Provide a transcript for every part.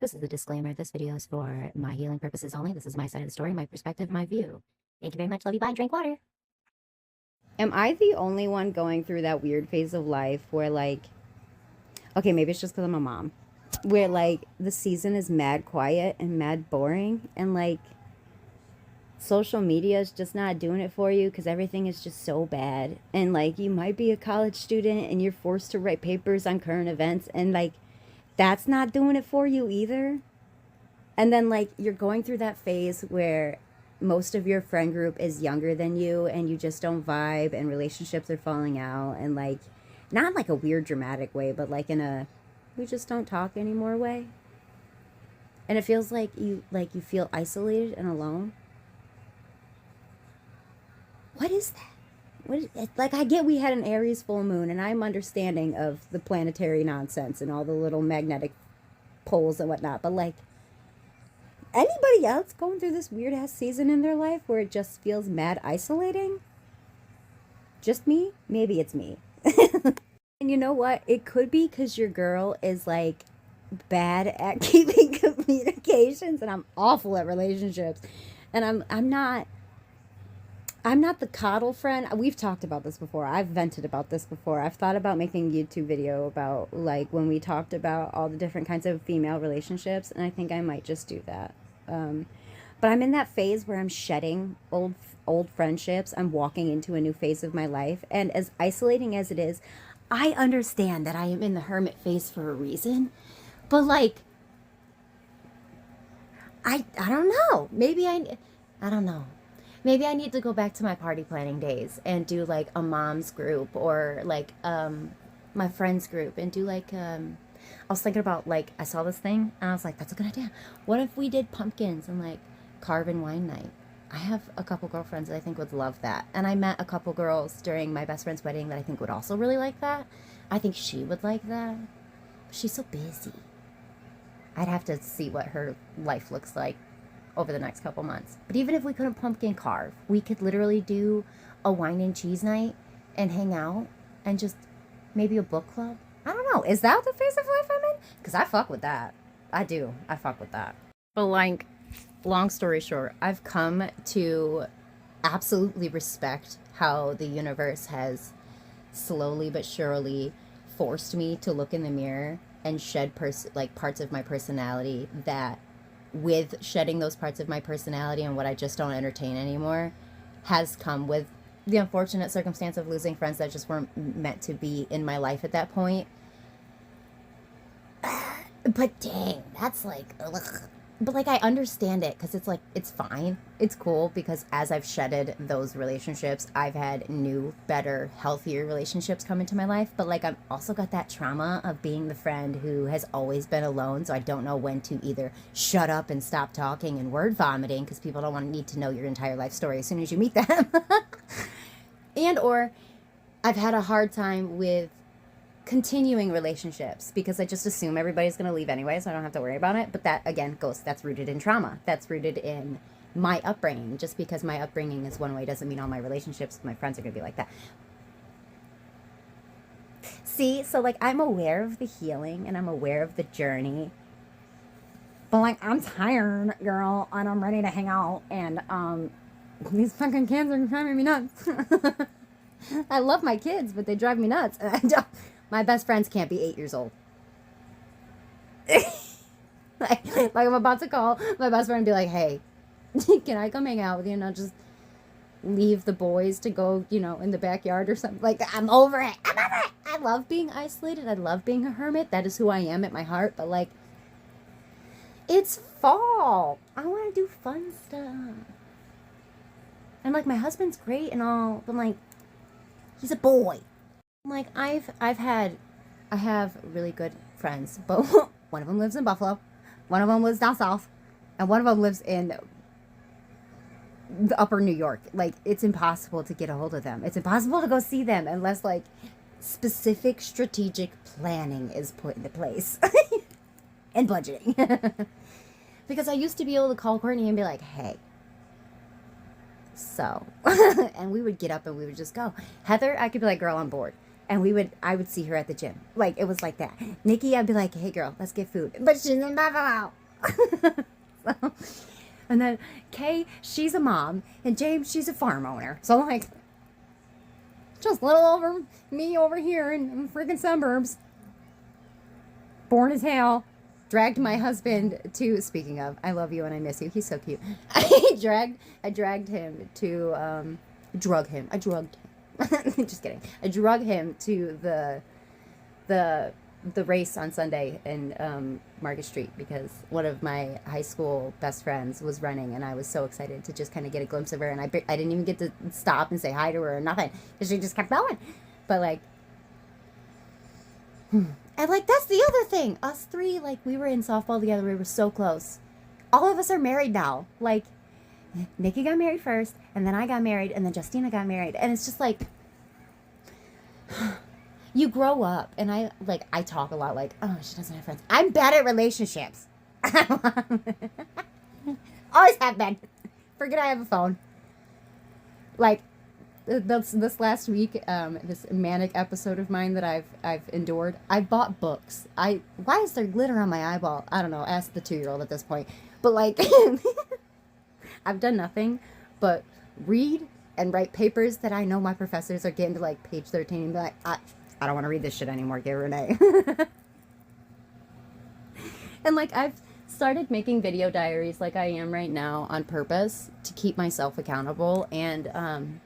This is a disclaimer. This video is for my healing purposes only. This is my side of the story, my perspective, my view. Thank you very much. Love you. Bye. Drink water. Am I the only one going through that weird phase of life where, like, okay, maybe it's just because I'm a mom, where, like, the season is mad quiet and mad boring, and, like, social media is just not doing it for you because everything is just so bad. And, like, you might be a college student and you're forced to write papers on current events, and, like, that's not doing it for you either. And then, like, you're going through that phase where most of your friend group is younger than you and you just don't vibe and relationships are falling out. And, like, not in, like, a weird dramatic way, but, like, in a we just don't talk anymore way. And it feels like you feel isolated and alone. What is that? Like, I get we had an Aries full moon, and I'm understanding of the planetary nonsense and all the little magnetic poles and whatnot, but, like, anybody else going through this weird ass season in their life where it just feels mad isolating? Just me? Maybe it's me. And you know what? It could be because your girl is, like, bad at keeping communications, and I'm awful at relationships. And I'm not the coddle friend. We've talked about this before. I've vented about this before. I've thought about making a YouTube video about, like, when we talked about all the different kinds of female relationships, and I think I might just do that. But I'm in that phase where I'm shedding old friendships. I'm walking into a new phase of my life, and as isolating as it is, I understand that I am in the hermit phase for a reason. But, like, I don't know. I don't know. Maybe I need to go back to my party planning days and do, like, a mom's group or, like, my friends group and do, like, I was thinking about, like, I saw this thing and I was like, that's a good idea. What if we did pumpkins and, like, carve and wine night? I have a couple girlfriends that I think would love that. And I met a couple girls during my best friend's wedding that I think would also really like that. I think she would like that. But she's so busy. I'd have to see what her life looks like over the next couple months. But even if we couldn't pumpkin carve, we could literally do a wine and cheese night and hang out and just maybe a book club. I don't know. Is that the phase of life I'm in? Because I fuck with that. I do. I fuck with that. But, like, long story short, I've come to absolutely respect how the universe has slowly but surely forced me to look in the mirror and shed like parts of my personality that, with shedding those parts of my personality and what I just don't entertain anymore, has come with the unfortunate circumstance of losing friends that just weren't meant to be in my life at that point. But dang, that's like, ugh. But, like, I understand it because it's like, it's fine. It's cool because as I've shedded those relationships, I've had new, better, healthier relationships come into my life. But, like, I've also got that trauma of being the friend who has always been alone. So I don't know when to either shut up and stop talking and word vomiting because people don't want to need to know your entire life story as soon as you meet them. And or I've had a hard time with continuing relationships because I just assume everybody's going to leave anyway, so I don't have to worry about it. But that, again, that's rooted in trauma. That's rooted in my upbringing. Just because my upbringing is one way doesn't mean all my relationships with my friends are going to be like that. See, so, like, I'm aware of the healing and I'm aware of the journey. But, like, I'm tired, girl, and I'm ready to hang out. And these fucking kids are driving me nuts. I love my kids, but they drive me nuts. And I don't. My best friends can't be 8 years old. like I'm about to call my best friend and be like, hey, can I come hang out with you and not just leave the boys to go, in the backyard or something? Like, I'm over it. I'm over it. I love being isolated. I love being a hermit. That is who I am at my heart. But, like, it's fall. I want to do fun stuff. And, like, my husband's great and all, but, like, he's a boy. Like, I have really good friends, but one of them lives in Buffalo, one of them lives down south, and one of them lives in the upper New York. Like, it's impossible to get a hold of them. It's impossible to go see them unless, like, specific strategic planning is put into place. And budgeting. Because I used to be able to call Courtney and be like, hey, so, and we would get up and we would just go. Heather, I could be like, girl, I'm bored. And I would see her at the gym. Like, it was like that. Nikki, I'd be like, hey girl, let's get food. But she's in blah. So, and then Kay, she's a mom. And James, she's a farm owner. So like, just little over me over here in freaking suburbs. Born as hell. Dragged my husband to, speaking of, I love you and I miss you. He's so cute. I dragged him to, drug him. I drugged him. Just kidding. I drug him to the race on Sunday in Market Street because one of my high school best friends was running and I was so excited to just kind of get a glimpse of her, and I didn't even get to stop and say hi to her or nothing because she just kept going. But like, and like, that's the other thing. Us three, like, we were in softball together. We were so close. All of us are married now. Like, Nikki got married first, and then I got married, and then Justina got married. And it's just like, you grow up, and I talk a lot like, oh, she doesn't have friends. I'm bad at relationships. Always have been. Forget I have a phone. Like, this last week, this manic episode of mine that I've endured, I bought books. Why is there glitter on my eyeball? I don't know. Ask the 2-year-old at this point. But like, I've done nothing but read and write papers that I know my professors are getting to like page 13 and be like, I don't want to read this shit anymore. Get Renee. And like, I've started making video diaries like I am right now on purpose to keep myself accountable and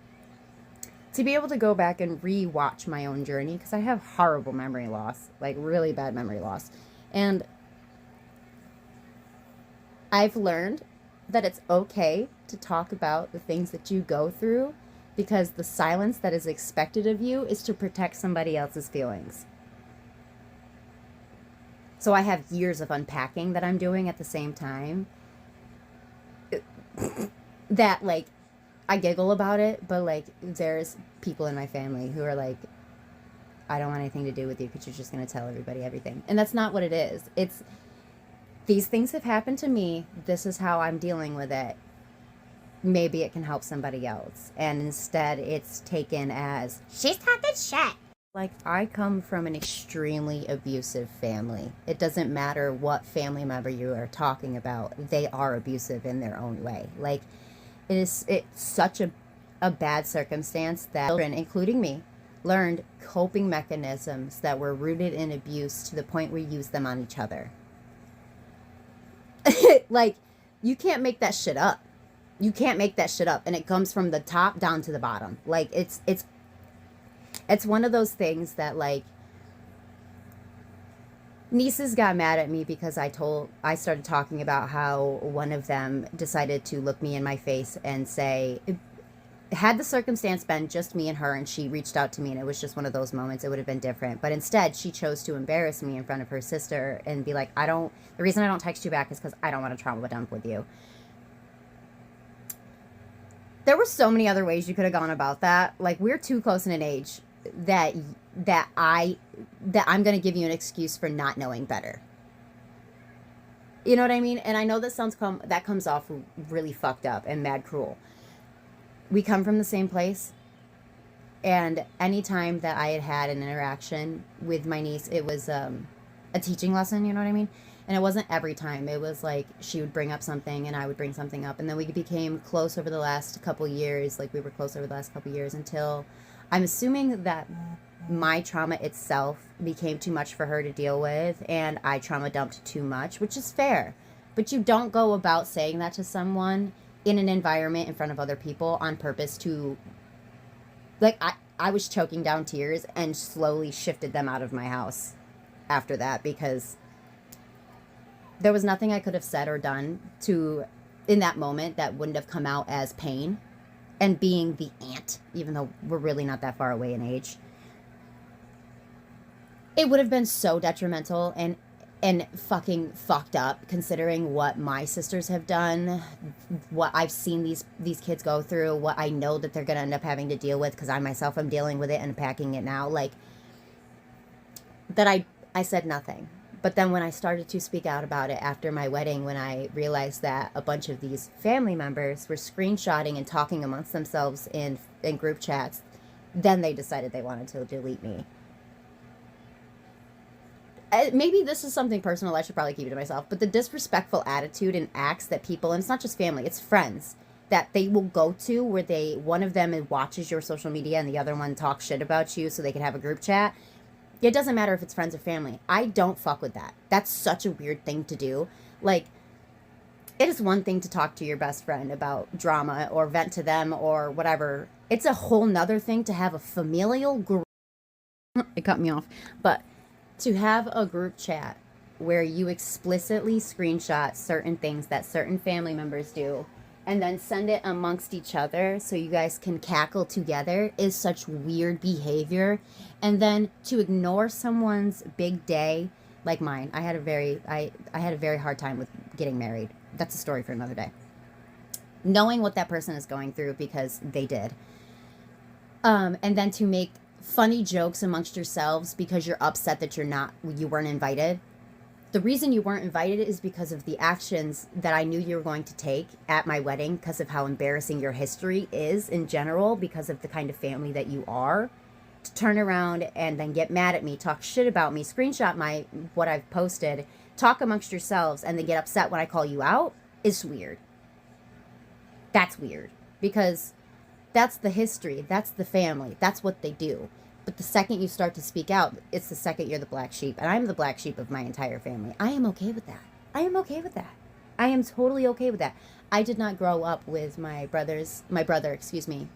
to be able to go back and re-watch my own journey, because I have horrible memory loss, like really bad memory loss. And I've learned that it's okay to talk about the things that you go through, because the silence that is expected of you is to protect somebody else's feelings. So I have years of unpacking that I'm doing at the same time that like, I giggle about it, but like, there's people in my family who are like, I don't want anything to do with you because you're just going to tell everybody everything. And that's not what it is. It's, these things have happened to me. This is how I'm dealing with it. Maybe it can help somebody else. And instead it's taken as, she's talking shit. Like, I come from an extremely abusive family. It doesn't matter what family member you are talking about. They are abusive in their own way. Like, it's such a bad circumstance that children, including me, learned coping mechanisms that were rooted in abuse to the point we use them on each other. Like, you can't make that shit up. You can't make that shit up. And it comes from the top down to the bottom. Like, it's one of those things that, like, nieces got mad at me because I started talking about how one of them decided to look me in my face and say, had the circumstance been just me and her and she reached out to me and it was just one of those moments, it would have been different. But instead, she chose to embarrass me in front of her sister and be like, the reason I don't text you back is because I don't want to trauma dump with you. There were so many other ways you could have gone about that. Like, we're too close in an age that I'm going to give you an excuse for not knowing better. You know what I mean? And I know that comes off really fucked up and mad cruel. We come from the same place. And anytime that I had an interaction with my niece, it was a teaching lesson, you know what I mean? And it wasn't every time. It was like she would bring up something and I would bring something up. And then we became close over the last couple years. Like, we were close over the last couple years until I'm assuming that my trauma itself became too much for her to deal with and I trauma dumped too much, which is fair. But you don't go about saying that to someone in an environment in front of other people on purpose to, like, I was choking down tears and slowly shifted them out of my house after that, because there was nothing I could have said or done in that moment that wouldn't have come out as pain. And being the aunt, even though we're really not that far away in age, it would have been so detrimental and fucking fucked up, considering what my sisters have done, what I've seen these kids go through, what I know that they're going to end up having to deal with, because I myself am dealing with it and packing it now. Like, that I said nothing. But then when I started to speak out about it after my wedding, when I realized that a bunch of these family members were screenshotting and talking amongst themselves in group chats, then they decided they wanted to delete me. maybe this is something personal. I should probably keep it to myself. But the disrespectful attitude and acts that people, and it's not just family, it's friends, that they will go to where one of them watches your social media and the other one talks shit about you so they can have a group chat. It doesn't matter if it's friends or family. I don't fuck with that. That's such a weird thing to do. Like, it is one thing to talk to your best friend about drama or vent to them or whatever. It's a whole nother thing to have a familial group. It cut me off. But to have a group chat where you explicitly screenshot certain things that certain family members do and then send it amongst each other so you guys can cackle together is such weird behavior. And then to ignore someone's big day, like mine. I had a very hard time with getting married. That's a story for another day. Knowing what that person is going through because they did. And then to make funny jokes amongst yourselves because you're upset that you weren't invited. The reason you weren't invited is because of the actions that I knew you were going to take at my wedding because of how embarrassing your history is in general, because of the kind of family that you are. To turn around and then get mad at me, talk shit about me, screenshot what I've posted, talk amongst yourselves, and then get upset when I call you out is weird. That's weird because that's the history, that's the family, that's what they do. But the second you start to speak out, it's the second you're the black sheep. And I'm the black sheep of my entire family. I am okay with that. I am okay with that. I am totally okay with that. I did not grow up with my brother, excuse me,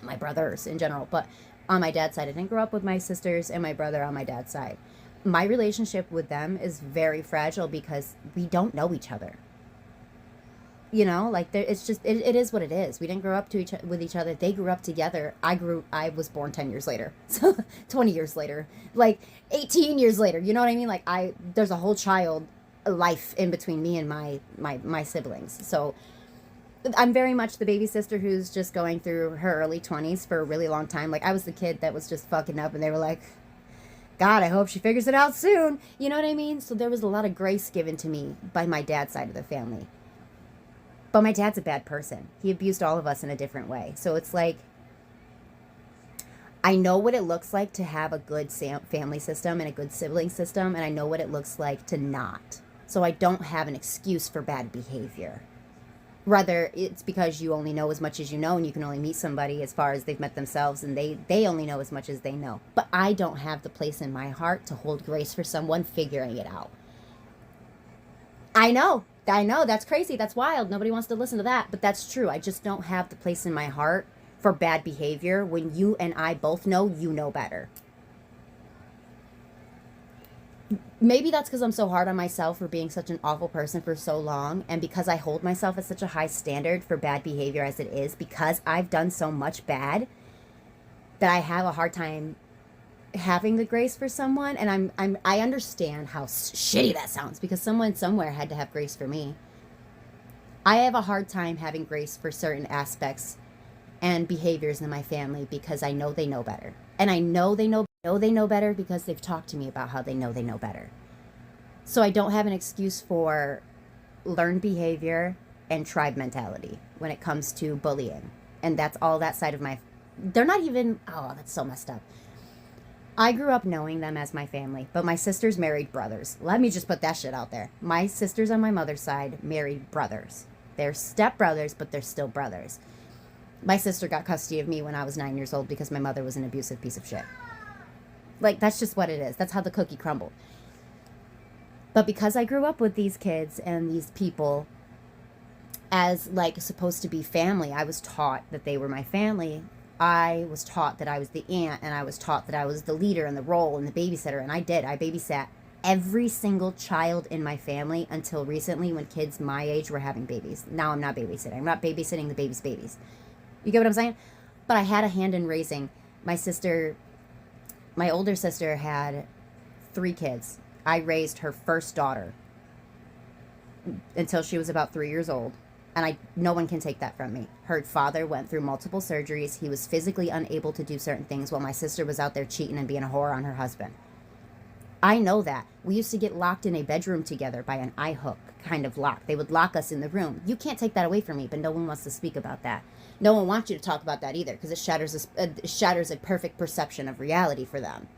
my brothers in general, but on my dad's side, I didn't grow up with my sisters and my brother on my dad's side. My relationship with them is very fragile because we don't know each other. You know, like it's just it is what it is. We didn't grow up with each other. They grew up together. I was born 10 years later, so 20 years later, like 18 years later. You know what I mean? Like there's a whole child life in between me and my siblings. So I'm very much the baby sister who's just going through her early 20s for a really long time. Like I was the kid that was just fucking up, and they were like, God, I hope she figures it out soon. You know what I mean? So there was a lot of grace given to me by my dad's side of the family. But my dad's a bad person. He abused all of us in a different way. So it's like, I know what it looks like to have a good family system and a good sibling system, and I know what it looks like to not. So I don't have an excuse for bad behavior. Rather, it's because you only know as much as you know, and you can only meet somebody as far as they've met themselves, and they only know as much as they know. But I don't have the place in my heart to hold grace for someone figuring it out. I know, that's crazy, that's wild, nobody wants to listen to that, but that's true. I just don't have the place in my heart for bad behavior when you and I both know you know better. Maybe that's because I'm so hard on myself for being such an awful person for so long, and because I hold myself at such a high standard for bad behavior as it is, because I've done so much bad, that I have a hard time having the grace for someone. And I understand how shitty that sounds, because someone somewhere had to have grace for me. I have a hard time having grace for certain aspects and behaviors in my family because I know they know better. And I know they know better because they've talked to me about how they know better. So I don't have an excuse for learned behavior and tribe mentality when it comes to bullying. And that's all that side of they're not even, oh, that's so messed up. I grew up knowing them as my family, but my sisters married brothers. Let me just put that shit out there. My sisters on my mother's side married brothers. They're stepbrothers, but they're still brothers. My sister got custody of me when I was 9 years old because my mother was an abusive piece of shit. Like, that's just what it is. That's how the cookie crumbled. But because I grew up with these kids and these people as, like, supposed to be family, I was taught that they were my family. I was taught that I was the aunt, and I was taught that I was the leader and the role and the babysitter, and I did. I babysat every single child in my family until recently when kids my age were having babies. Now I'm not babysitting. I'm not babysitting the baby's babies. You get what I'm saying? But I had a hand in raising. My older sister had 3 kids. I raised her first daughter until she was about 3 years old. And no one can take that from me. Her father went through multiple surgeries. He was physically unable to do certain things while my sister was out there cheating and being a whore on her husband. I know that. We used to get locked in a bedroom together by an eye hook kind of lock. They would lock us in the room. You can't take that away from me, but no one wants to speak about that. No one wants you to talk about that either because it shatters a perfect perception of reality for them.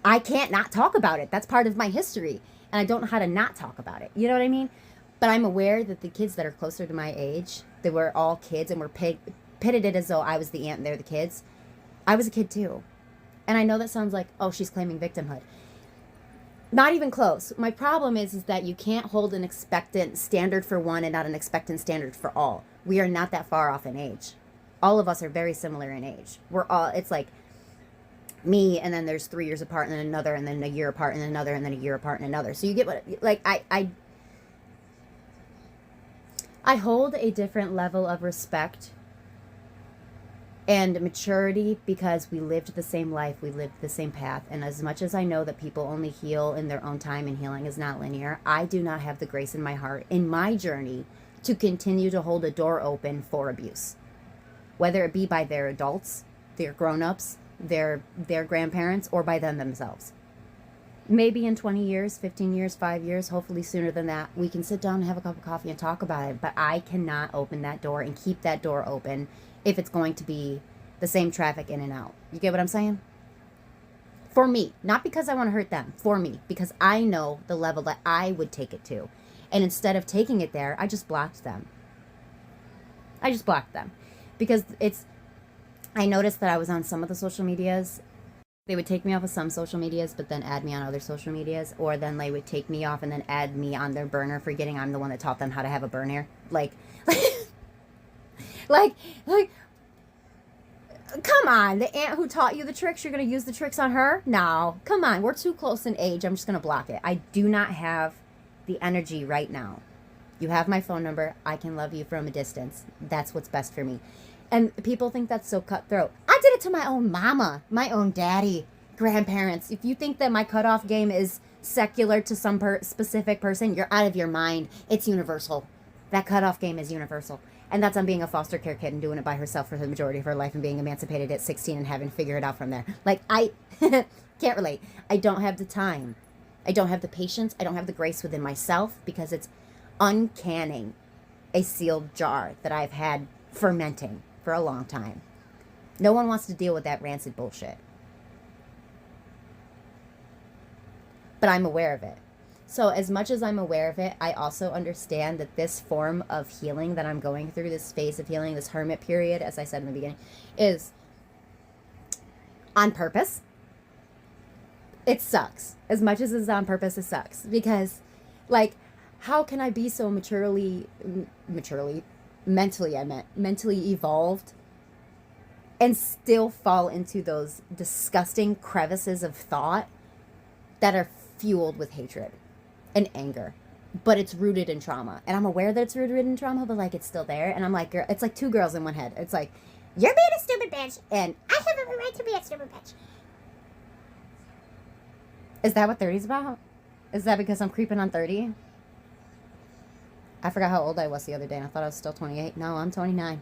I can't not talk about it. That's part of my history. And I don't know how to not talk about it. You know what I mean? But I'm aware that the kids that are closer to my age, they were all kids and were pitted it as though I was the aunt and they're the kids. I was a kid too. And I know that sounds like, oh, she's claiming victimhood. Not even close. My problem is that you can't hold an expectant standard for one and not an expectant standard for all. We are not that far off in age. All of us are very similar in age. We're all, it's like me, and then there's 3 years apart, and then another, and then a year apart, and then another, and then a year apart, and another. So you get what, like, I hold a different level of respect and maturity because we lived the same life, we lived the same path. And as much as I know that people only heal in their own time and healing is not linear, I do not have the grace in my heart, in my journey, to continue to hold a door open for abuse. Whether it be by their adults, their grown-ups, their grandparents, or by them themselves. Maybe in 20 years, 15 years, 5 years, hopefully sooner than that, we can sit down and have a cup of coffee and talk about it. But I cannot open that door and keep that door open if it's going to be the same traffic in and out. You get what I'm saying? For me, not because I want to hurt them, for me, because I know the level that I would take it to. And instead of taking it there, I just blocked them. I just blocked them. Because I noticed that I was on some of the social medias. They would take me off of some social medias, but then add me on other social medias. Or then they would take me off and then add me on their burner, forgetting I'm the one that taught them how to have a burner. Like, come on, the aunt who taught you the tricks, you're going to use the tricks on her? No, come on, we're too close in age. I'm just going to block it. I do not have the energy right now. You have my phone number. I can love you from a distance. That's what's best for me. And people think that's so cutthroat. I did it to my own mama, my own daddy, grandparents. If you think that my cutoff game is secular to some specific person, you're out of your mind. It's universal. That cutoff game is universal. And that's on being a foster care kid and doing it by herself for the majority of her life and being emancipated at 16 and having to figure it out from there. Like, I can't relate. I don't have the time. I don't have the patience. I don't have the grace within myself because it's uncanning a sealed jar that I've had fermenting for a long time. No one wants to deal with that rancid bullshit. But I'm aware of it. So as much as I'm aware of it, I also understand that this form of healing that I'm going through, this phase of healing, this hermit period, as I said in the beginning, is on purpose. It sucks. As much as it's on purpose, it sucks. Because, like, how can I be so mentally evolved and still fall into those disgusting crevices of thought that are fueled with hatred and anger, but it's rooted in trauma. And I'm aware that it's rooted in trauma, but like it's still there. And I'm like, girl, it's like two girls in one head. It's like, you're being a stupid bitch, and I have every right to be a stupid bitch. Is that what 30's about? Is that because I'm creeping on 30? I forgot how old I was the other day, and I thought I was still 28. No, I'm 29.